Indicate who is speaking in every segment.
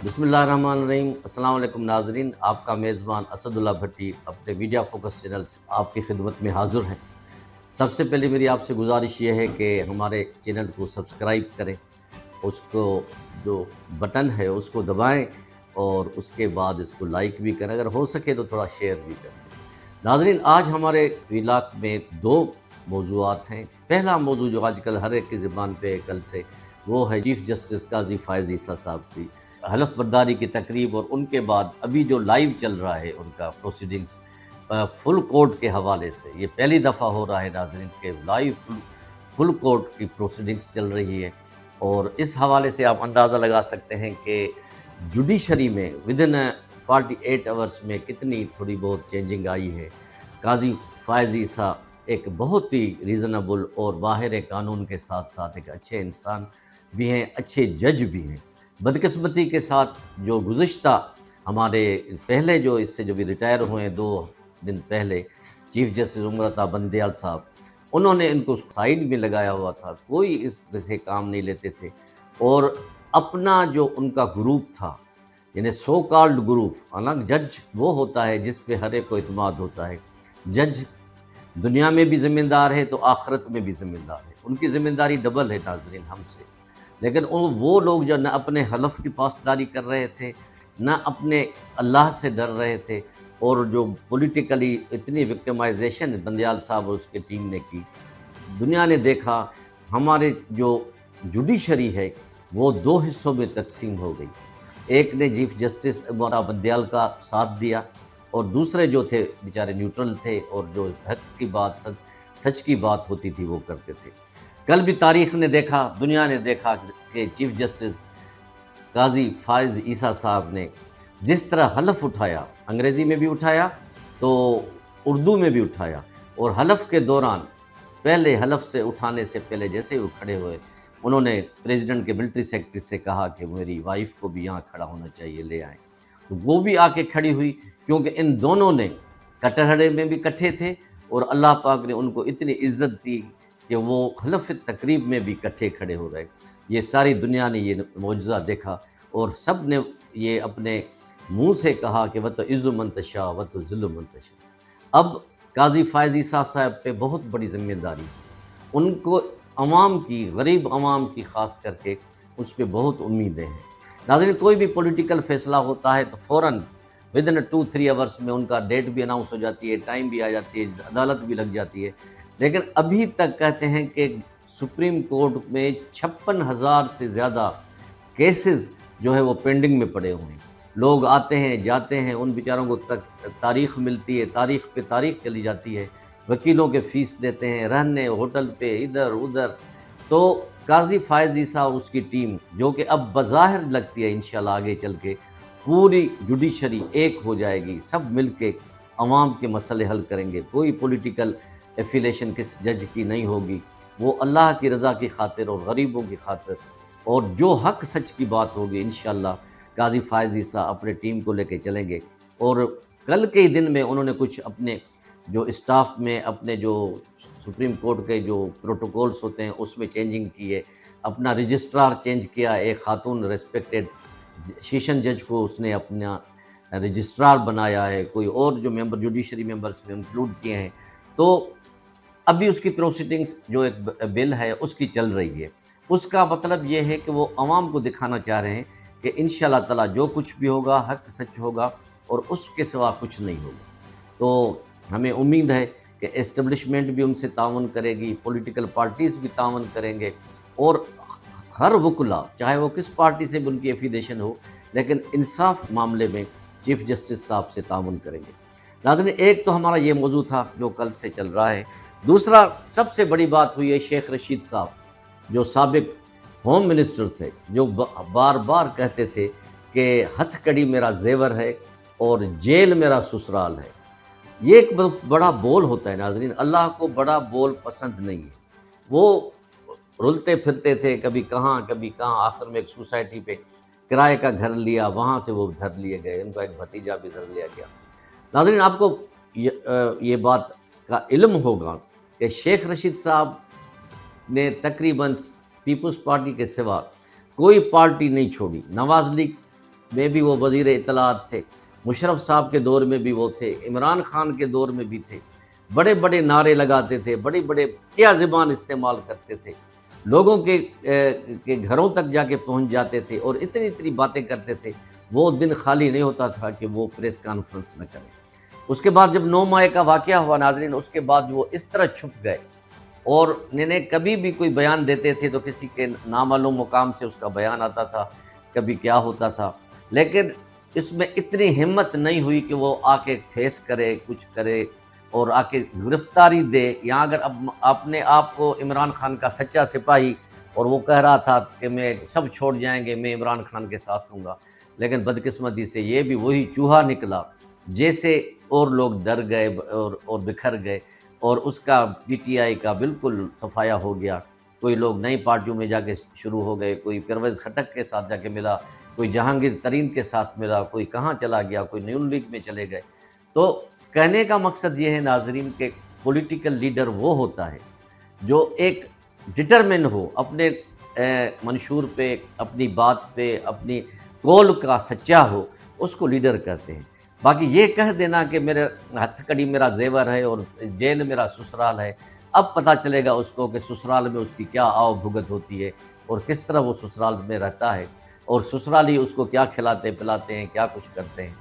Speaker 1: بسم اللہ الرحمن الرحیم۔ السلام علیکم ناظرین، آپ کا میزبان اسد اللہ بھٹی اپنے میڈیا فوکس چینل سے آپ کی خدمت میں حاضر ہیں۔ سب سے پہلے میری آپ سے گزارش یہ ہے کہ ہمارے چینل کو سبسکرائب کریں، اس کو جو بٹن ہے اس کو دبائیں اور اس کے بعد اس کو لائک بھی کریں، اگر ہو سکے تو تھوڑا شیئر بھی کریں۔ ناظرین، آج ہمارے ویلاگ میں دو موضوعات ہیں۔ پہلا موضوع جو آج کل ہر ایک کی زبان پہ ہے کل سے، وہ ہے چیف جسٹس قاضی فائز عیسیٰ صاحب کی حلف برداری کی تقریب، اور ان کے بعد ابھی جو لائیو چل رہا ہے ان کا پروسیڈنگز فل کورٹ کے حوالے سے۔ یہ پہلی دفعہ ہو رہا ہے ناظرین کہ لائیو فل کورٹ کی پروسیڈنگز چل رہی ہے، اور اس حوالے سے آپ اندازہ لگا سکتے ہیں کہ جوڈیشری میں ودن 48 آورس میں کتنی تھوڑی بہت چینجنگ آئی ہے۔ قاضی فائز عیسیٰ ایک بہت ہی ریزنیبل اور باہر قانون کے ساتھ ساتھ ایک اچھے انسان بھی ہیں، اچھے جج بھی ہیں۔ بدقسمتی کے ساتھ جو گزشتہ ہمارے پہلے جو اس سے جو بھی ریٹائر ہوئے 2 دن پہلے چیف جسٹس عمر عطا بندیال صاحب، انہوں نے ان کو سائیڈ میں لگایا ہوا تھا، کوئی اس سے کام نہیں لیتے تھے، اور اپنا جو ان کا گروپ تھا، یعنی سو کالڈ گروپ، حالانکہ جج وہ ہوتا ہے جس پہ ہر ایک کو اعتماد ہوتا ہے۔ جج دنیا میں بھی ذمہ دار ہے تو آخرت میں بھی ذمہ دار ہے، ان کی ذمہ داری ڈبل ہے ناظرین ہم سے۔ لیکن وہ لوگ جو نہ اپنے حلف کی پاسداری کر رہے تھے، نہ اپنے اللہ سے ڈر رہے تھے، اور جو پولیٹیکلی اتنی وکٹمائزیشن بندیال صاحب اور اس کے ٹیم نے کی، دنیا نے دیکھا۔ ہمارے جو جوڈیشری ہے وہ 2 حصوں میں تقسیم ہو گئی، ایک نے چیف جسٹس عمر عطا بندیال کا ساتھ دیا، اور دوسرے جو تھے بیچارے نیوٹرل تھے، اور جو حق کی بات سچ کی بات ہوتی تھی وہ کرتے تھے۔ کل بھی تاریخ نے دیکھا، دنیا نے دیکھا کہ چیف جسٹس قاضی فائز عیسیٰ صاحب نے جس طرح حلف اٹھایا، انگریزی میں بھی اٹھایا تو اردو میں بھی اٹھایا، اور حلف کے دوران پہلے حلف سے اٹھانے سے پہلے جیسے وہ کھڑے ہوئے، انہوں نے پریزیڈنٹ کے ملٹری سیکرٹری سے کہا کہ میری وائف کو بھی یہاں کھڑا ہونا چاہیے، لے آئیں۔ تو وہ بھی آ کے کھڑی ہوئی، کیونکہ ان دونوں نے کٹہرے میں بھی کٹھے تھے، اور اللہ پاک نے ان کو اتنی عزت دی کہ وہ حلف تقریب میں بھی کٹھے کھڑے ہو رہے۔ یہ ساری دنیا نے یہ معجزہ دیکھا، اور سب نے یہ اپنے منہ سے کہا کہ وَتُعِزُّ مَن تَشَاءُ وَتُذِلُّ مَن تَشَاءُ۔ اب قاضی فائز عیسیٰ صاحب پہ بہت بڑی ذمہ داری ہے، ان کو عوام کی، غریب عوام کی خاص کر کے اس پہ بہت امیدیں ہیں۔ ناظرین، کوئی بھی پولیٹیکل فیصلہ ہوتا ہے تو فوراً ودن 2-3 آورس میں ان کا ڈیٹ بھی اناؤنس ہو جاتی ہے، ٹائم بھی آ جاتی ہے، عدالت بھی لگ جاتی ہے، لیکن ابھی تک کہتے ہیں کہ سپریم کورٹ میں 56,000 سے زیادہ کیسز جو ہے وہ پینڈنگ میں پڑے ہوئے ہیں۔ لوگ آتے ہیں جاتے ہیں، ان بیچاروں کو تاریخ ملتی ہے، تاریخ پہ تاریخ چلی جاتی ہے، وکیلوں کے فیس دیتے ہیں، رہنے ہوٹل پہ ادھر ادھر۔ تو قاضی فائز عیسیٰ اور اس کی ٹیم، جو کہ اب بظاہر لگتی ہے انشاءاللہ آگے چل کے پوری جوڈیشری ایک ہو جائے گی، سب مل کے عوام کے مسئلے حل کریں گے، کوئی پولیٹیکل ایفیلیشن کس جج کی نہیں ہوگی، وہ اللہ کی رضا کی خاطر اور غریبوں کی خاطر، اور جو حق سچ کی بات ہوگی انشاءاللہ قاضی فائز عیسیٰ اپنے ٹیم کو لے کے چلیں گے۔ اور کل کے ہی دن میں انہوں نے کچھ اپنے جو اسٹاف میں، اپنے جو سپریم کورٹ کے جو پروٹوکولز ہوتے ہیں اس میں چینجنگ کی ہے، اپنا رجسٹرار چینج کیا، ایک خاتون ریسپیکٹڈ سیشن جج کو اس نے اپنا رجسٹرار بنایا ہے، کوئی اور جو ممبر جوڈیشری ممبرس میں انکلوڈ کیے ہیں۔ تو ابھی اس کی پروسیڈنگز جو ایک بل ہے اس کی چل رہی ہے، اس کا مطلب یہ ہے کہ وہ عوام کو دکھانا چاہ رہے ہیں کہ انشاءاللہ تعالیٰ جو کچھ بھی ہوگا حق سچ ہوگا، اور اس کے سوا کچھ نہیں ہوگا۔ تو ہمیں امید ہے کہ اسٹیبلشمنٹ بھی ان سے تعاون کرے گی، پولیٹیکل پارٹیز بھی تعاون کریں گے، اور ہر وکلا چاہے وہ کس پارٹی سے بھی ان کی ایفیلیشن ہو، لیکن انصاف معاملے میں چیف جسٹس صاحب سے تعاون کریں گے۔ ناظرین، ایک تو ہمارا یہ موضوع تھا جو کل سے چل رہا ہے۔ دوسرا سب سے بڑی بات ہوئی ہے شیخ رشید صاحب، جو سابق ہوم منسٹر تھے، جو بار بار کہتے تھے کہ ہتھ کڑی میرا زیور ہے اور جیل میرا سسرال ہے۔ یہ ایک بہت بڑا بول ہوتا ہے ناظرین، اللہ کو بڑا بول پسند نہیں ہے۔ وہ رلتے پھرتے تھے، کبھی کہاں کبھی کہاں، آخر میں ایک سوسائٹی پہ کرائے کا گھر لیا، وہاں سے وہ دھر لیے گئے، ان کا ایک بھتیجا بھی دھر لیا گیا۔ ناظرین، آپ کو یہ بات کا علم ہوگا کہ شیخ رشید صاحب نے تقریباً پیپلز پارٹی کے سوا کوئی پارٹی نہیں چھوڑی، نواز لیگ میں بھی وہ وزیر اطلاعات تھے، مشرف صاحب کے دور میں بھی وہ تھے، عمران خان کے دور میں بھی تھے، بڑے بڑے نعرے لگاتے تھے، بڑے بڑے کیا زبان استعمال کرتے تھے، لوگوں کے گھروں تک جا کے پہنچ جاتے تھے اور اتنی اتنی باتیں کرتے تھے۔ وہ دن خالی نہیں ہوتا تھا کہ وہ پریس کانفرنس نہ کریں۔ اس کے بعد جب 9 مئی کا واقعہ ہوا ناظرین، اس کے بعد وہ اس طرح چھپ گئے، اور انہیں کبھی بھی کوئی بیان دیتے تھے تو کسی کے نامعلوم مقام سے اس کا بیان آتا تھا، کبھی کیا ہوتا تھا، لیکن اس میں اتنی ہمت نہیں ہوئی کہ وہ آ کے فیس کرے، کچھ کرے اور آ کے گرفتاری دے۔ یہاں اگر اب اپنے آپ کو عمران خان کا سچا سپاہی، اور وہ کہہ رہا تھا کہ میں سب چھوڑ جائیں گے، میں عمران خان کے ساتھ ہوں گا، لیکن بدقسمتی سے یہ بھی وہی چوہا نکلا، جیسے اور لوگ ڈر گئے اور بکھر گئے، اور اس کا پی ٹی آئی کا بالکل صفایا ہو گیا۔ کوئی لوگ نئی پارٹیوں میں جا کے شروع ہو گئے، کوئی پرویز خٹک کے ساتھ جا کے ملا، کوئی جہانگیر ترین کے ساتھ ملا، کوئی کہاں چلا گیا، کوئی نیون لیگ میں چلے گئے۔ تو کہنے کا مقصد یہ ہے ناظرین کہ پولیٹیکل لیڈر وہ ہوتا ہے جو ایک ڈٹرمن ہو، اپنے منشور پہ، اپنی بات پہ، اپنی قول کا سچا ہو، اس کو لیڈر کہتے ہیں۔ باقی یہ کہہ دینا کہ میرے ہتھ کڑی میرا زیور ہے اور جیل میرا سسرال ہے، اب پتہ چلے گا اس کو کہ سسرال میں اس کی کیا آؤ بھگت ہوتی ہے اور کس طرح وہ سسرال میں رہتا ہے، اور سسرالی اس کو کیا کھلاتے پلاتے ہیں، کیا کچھ کرتے ہیں۔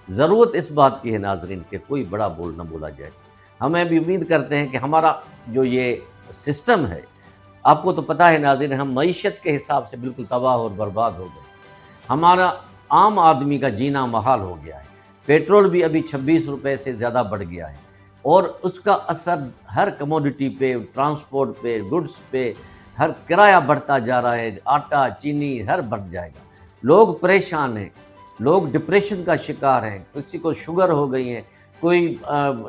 Speaker 1: ضرورت اس بات کی ہے ناظرین کہ کوئی بڑا بول نہ بولا جائے۔ ہمیں بھی امید کرتے ہیں کہ ہمارا جو یہ سسٹم ہے، آپ کو تو پتہ ہے ناظرین، ہم معیشت کے حساب سے بالکل تباہ اور برباد ہو گئے۔ ہمارا عام آدمی کا جینا محال ہو گیا ہے، پیٹرول بھی ابھی 26 روپے سے زیادہ بڑھ گیا ہے، اور اس کا اثر ہر کموڈٹی پہ، ٹرانسپورٹ پہ، گڈز پہ، ہر کرایہ بڑھتا جا رہا ہے، آٹا چینی ہر بڑھ جائے گا۔ لوگ پریشان ہیں، لوگ ڈپریشن کا شکار ہیں، کسی کو شوگر ہو گئی ہے، کوئی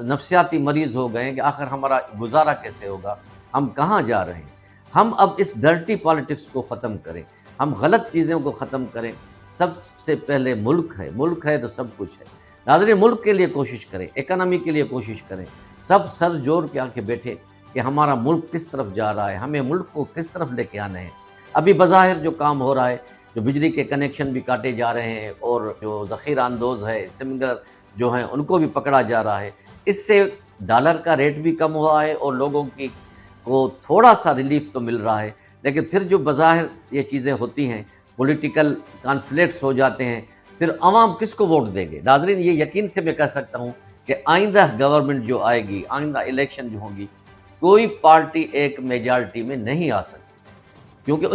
Speaker 1: نفسیاتی مریض ہو گئے ہیں کہ آخر ہمارا گزارا کیسے ہوگا، ہم کہاں جا رہے ہیں۔ ہم اب اس ڈرٹی پالیٹکس کو ختم کریں، ہم غلط چیزوں کو ختم کریں۔ سب سے پہلے ملک ہے تو سب کچھ ہے۔ ناظرین، ملک کے لیے کوشش کریں، اکانومی کے لیے کوشش کریں، سب سر جوڑ کے آ کے بیٹھے کہ ہمارا ملک کس طرف جا رہا ہے، ہمیں ملک کو کس طرف لے کے آنا ہے۔ ابھی بظاہر جو کام ہو رہا ہے، جو بجلی کے کنیکشن بھی کاٹے جا رہے ہیں، اور جو ذخیرہ اندوز ہے، سمگلر جو ہیں ان کو بھی پکڑا جا رہا ہے، اس سے ڈالر کا ریٹ بھی کم ہوا ہے اور لوگوں کی کو تھوڑا سا ریلیف تو مل رہا ہے۔ لیکن پھر جو بظاہر یہ چیزیں ہوتی ہیں، پولیٹیکل کانفلکٹس ہو جاتے ہیں، پھر عوام کس کو ووٹ دیں گے؟ ناظرین، یہ یقین سے میں کہہ سکتا ہوں کہ آئندہ گورنمنٹ جو آئے گی، آئندہ الیکشن جو ہوں گی، کوئی پارٹی ایک میجارٹی میں نہیں آ سکتی، کیونکہ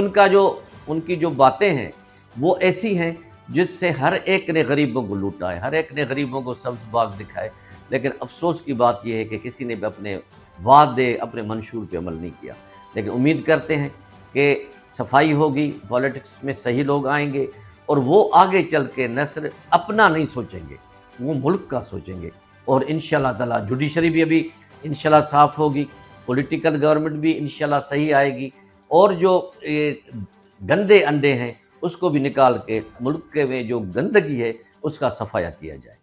Speaker 1: ان کی جو باتیں ہیں وہ ایسی ہیں جس سے ہر ایک نے غریبوں کو لوٹا ہے، ہر ایک نے غریبوں کو سبز باغ دکھائے، لیکن افسوس کی بات یہ ہے کہ کسی نے بھی اپنے وعدے، اپنے منشور پہ عمل نہیں کیا۔ لیکن امید کرتے ہیں کہ صفائی ہوگی، پولیٹکس میں صحیح لوگ آئیں گے، اور وہ آگے چل کے نہ صرف اپنا نہیں سوچیں گے، وہ ملک کا سوچیں گے، اور انشاءاللہ تعالی جوڈیشری بھی ابھی انشاءاللہ صاف ہوگی، پولیٹیکل گورنمنٹ بھی انشاءاللہ صحیح آئے گی، اور جو گندے انڈے ہیں اس کو بھی نکال کے ملک کے میں جو گندگی ہے اس کا صفایا کیا جائے۔